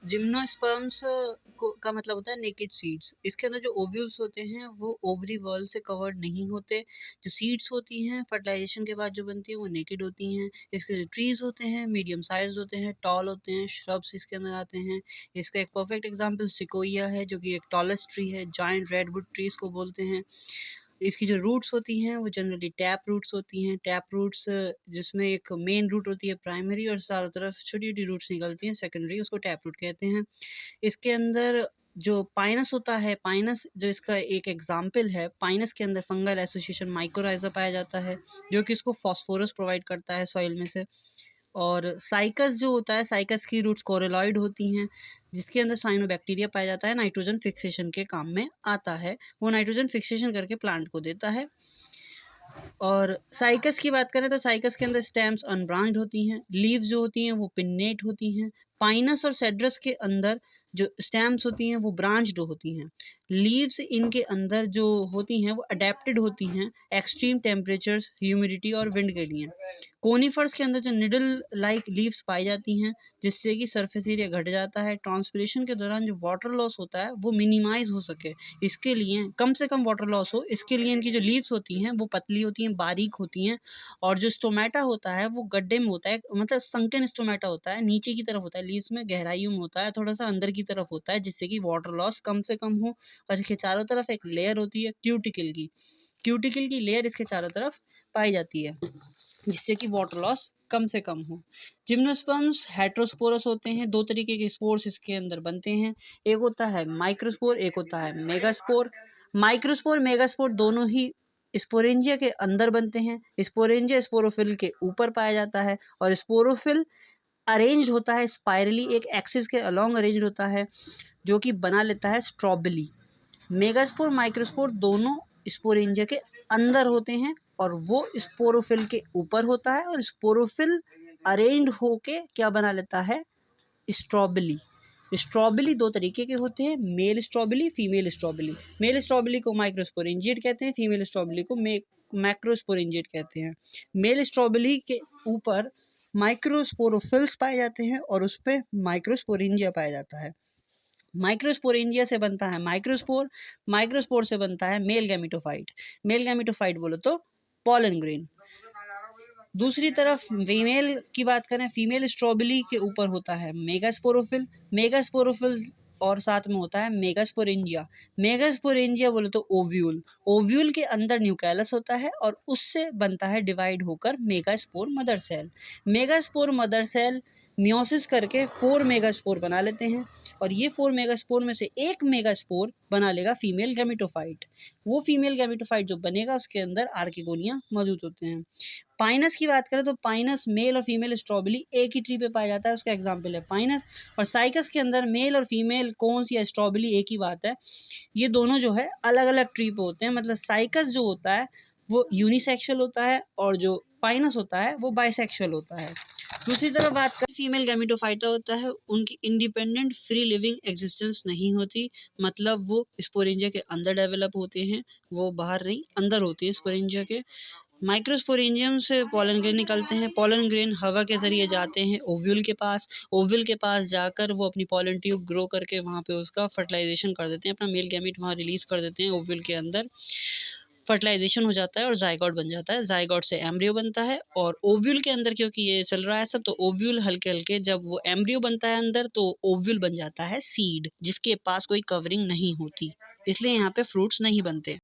Gymnosperms को का मतलब होता है नेकेड सीड्स। इसके अंदर जो ओव्यूल्स होते हैं वो ओवरी वॉल से कवर्ड नहीं होते। जो सीड्स होती हैं फर्टिलाइजेशन के बाद जो बनती है वो नेकेड होती हैं। इसके जो ट्रीज होते हैं मीडियम साइज होते हैं, टॉल होते हैं, श्रब्स इसके अंदर आते हैं। इसका एक परफेक्ट एग्जांपल सिकोया है जो कि एक टॉलेस्ट ट्री है, जायंट रेडवुड ट्रीज को बोलते हैं। इसकी जो रूट्स होती हैं वो जनरली टैप रूट्स होती हैं। टैप रूट्स जिसमें एक मेन रूट होती है प्राइमरी और चारों तरफ छोटी-छोटी रूट्स निकलती हैं सेकेंडरी, उसको टैप रूट कहते हैं। इसके अंदर जो पाइनस होता है, पाइनस जो इसका एक एग्जाम्पल है, पाइनस के अंदर फंगल एसोसिएशन माइकोराइजा पाया जाता है जो कि इसको फास्फोरस प्रोवाइड करता है सॉइल में से। और साइकस जो होता है, साइकस की रूट्स कोरेलॉइड होती हैं जिसके अंदर साइनोबैक्टीरिया पाया जाता है, नाइट्रोजन फिक्सेशन के काम में आता है। वो नाइट्रोजन फिक्सेशन करके प्लांट को देता है। और साइकस की बात करें तो साइकस के अंदर स्टेम्स अनब्रांच्ड होती हैं, लीव्स जो होती हैं वो पिन्नेट होती हैं। पाइनस और सेड्रस के अंदर जो स्टेम्स होती हैं वो ब्रांच्ड होती हैं। लीव्स इनके अंदर जो होती हैं वो अडेप्टेड होती हैं एक्सट्रीम टेम्परेचर्स, ह्यूमिडिटी और विंड के लिए। कोनिफर्स के अंदर जो निडल लाइक लीव्स पाई जाती हैं जिससे कि सरफेस एरिया घट जाता है। ट्रांसपिरेशन के दौरान जो वाटर लॉस होता है वो मिनिमाइज हो सके, इसके लिए कम से कम वाटर लॉस हो, इसके लिए इनकी जो लीव्स होती हैं वो पतली होती हैं, बारीक होती हैं। और जो स्टोमेटा होता है वो गड्ढे में होता है, मतलब संकन स्टोमेटा होता है, नीचे की तरफ होता है, लीव्स में गहराइयों में होता है, थोड़ा सा अंदर की तरफ होता है जिससे कि वाटर लॉस कम से कम हो। और इसके चारों तरफ एक लेयर होती है क्यूटिकल की, क्यूटिकल की लेयर इसके चारों तरफ पाई जाती है जिससे कि वाटर लॉस कम से कम हो। जिम्नोस्पर्म्स हेटेरोस्पोरस होते हैं। दो तरीके के स्पोर्स इसके अंदर बनते हैं, एक होता है माइक्रोस्पोर, एक होता है मेगास्पोर। माइक्रोस्पोर मेगास्पोर दोनों ही स्पोरेंजिया के अंदर बनते हैं। स्पोरेंजिया स्पोरोफिल के ऊपर पाया जाता है और स्पोरोफिल अरेंज होता है स्पाइरली, एक एक्सिस के अलोंग अरेंज होता है जो कि बना लेता है स्ट्रॉबेली। मेगास्पोर माइक्रोस्पोर दोनों स्पोरेंजिया के अंदर होते हैं और वो स्पोरोफिल के ऊपर होता है और स्पोरोफिल अरेंज होके क्या बना लेता है, स्ट्रॉबेली। स्ट्रॉबेली दो तरीके के होते हैं, मेल स्ट्रॉबेली, फीमेल स्ट्रॉबेली। मेल स्ट्रॉबेली को माइक्रोस्पोरेंजिएट कहते हैं, फीमेल स्ट्रॉबेली को मैक्रोस्पोरेंजिएट कहते हैं। मेल स्ट्रॉबेली के ऊपर माइक्रोस्पोरोफिल्स पाए जाते हैं और उस पर माइक्रोस्पोरेंजिया पाया जाता है। माइक्रोस्पोरेंजिया से बनता है माइक्रोस्पोर, माइक्रोस्पोर से बनता है मेल गैमेटोफाइट। मेल गैमेटोफाइट बोलो तो पॉलन ग्रेन। दूसरी तरफ फीमेल की बात करें, फीमेल स्ट्रॉबेरी के ऊपर होता है मेगास्पोरोफिल, मेगास्पोरोफिल और साथ में होता है मेगास्पोरेंजिया। मेगास्पोरेंजिया बोले तो ओव्यूल, ओव्यूल के अंदर न्यूक्लियस होता है और उससे बनता है डिवाइड होकर megaspore mother cell. Megaspore mother cell meiosis करके 4 मेगास्पोर बना लेते हैं और ये 4 मेगास्पोर में से एक मेगास्पोर बना लेगा फीमेल गैमेटोफाइट। वो फीमेल गैमेटोफाइट जो बनेगा उसके अंदर आर्किगोनिया मौजूद होते हैं। पाइनस की बात करें तो पाइनस मेल और फीमेल स्ट्रॉबेरी एक ही ट्री पे पाया जाता है, उसका एग्जाम्पल है पाइनस। और साइकस के अंदर मेल और फीमेल कोन्स या स्ट्रॉबेरी एक ही बात है, ये दोनों जो है अलग अलग ट्री पे होते हैं। मतलब साइकस जो होता है वो यूनिसेक्सुअल होता है और जो पाइनस होता है वो बाइसेक्सुअल होता है। दूसरी तरफ बात करें फीमेल गैमेटोफाइटा होता है, उनकी इंडिपेंडेंट फ्री लिविंग एग्जिस्टेंस नहीं होती, मतलब वो स्पोरेंजिया के अंदर डेवलप होते हैं, वो बाहर नहीं अंदर होते हैं स्पोरेंजिया के। माइक्रोस्पोरेंजियम से पोलन ग्रेन निकलते हैं, पोलन ग्रेन हवा के जरिए जाते हैं ओव्यूल के पास, ओव्यूल के पास जाकर वो अपनी पोलन ट्यूब ग्रो करके वहाँ पे उसका फर्टिलाइजेशन कर देते हैं, अपना मेल गैमीट वहाँ रिलीज कर देते हैं ओव्यूल के अंदर। फर्टिलाइजेशन हो जाता है और जाइगोट बन जाता है, जाइगोट से एम्ब्रियो बनता है। और ओव्यूल के अंदर क्योंकि ये चल रहा है सब, तो ओव्यूल हल्के हल्के जब वो एम्ब्रियो बनता है अंदर तो ओव्यूल बन जाता है सीड जिसके पास कोई कवरिंग नहीं होती, इसलिए यहाँ पे फ्रूट्स नहीं बनते।